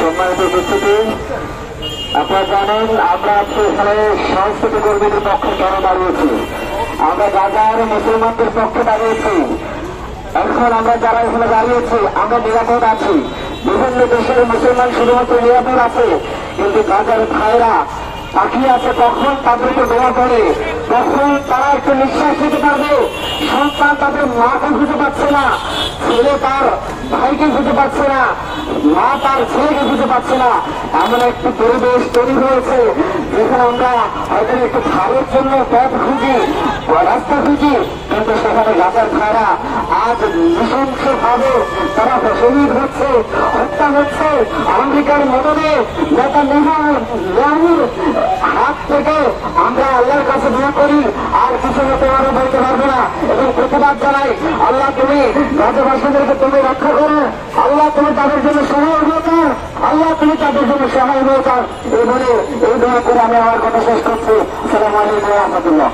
সম্মানিত উপস্থিতি, আপনারা জানেন আমরা আজকে এখানে সংস্কৃতি কর্মীদের পক্ষে কেন দাঁড়িয়েছি। আমরা গাজার মুসলমানদের পক্ষে দাঁড়িয়েছি। এখন আমরা যারা এখানে দাঁড়িয়েছি আমরা নিরাপদ আছি। বিভিন্ন দেশের মুসলমান শুধুমাত্র নিরাপদ আছে, কিন্তু গাজার ভাইরা তাকিয়ে আছে কখন তাদেরকে দোয়া করে, কখন তারা একটু নিঃশ্বাস নিতে পারবে। সন্তান তাদের মাকে খুঁজে পাচ্ছে না, ছেলে তার ভাইকে খুঁজে পাচ্ছে না, মা তার ছেলেকে খুঁজে পাচ্ছে না। এমন একটি পরিবেশ তৈরি হয়েছে যেখানে আমরা হয়তো একটু খাওয়ার জন্য পথ খুঁজি, রাস্তা খুঁজি, কিন্তু সেখানে গাজার ভাইরা আজ নৃশংস ভাবে তারা শহীদ হচ্ছে, হত্যা হচ্ছে। আমেরিকার মদনে নেতানিয়াহুর হাত থেকে আমরা আল্লাহর কাছে দোয়া করি আর কিছু হতে পারো বলতে পারবো না, এবং প্রতিবাদ জানাই আল্লাহ তুমি গাজাবাসীদেরকে তুমি রক্ষা করো, আল্লাহ তুমি তাদের জন্য সহায় হয়েছে, আল্লাহ তুমি তাদের জন্য সহায় হয়েছে। এই বলে এই দোয়া করে আমি আমার কথা শেষ করছি। আসসালামু আলাইকুম ওয়া রাহমাতুল্লাহ।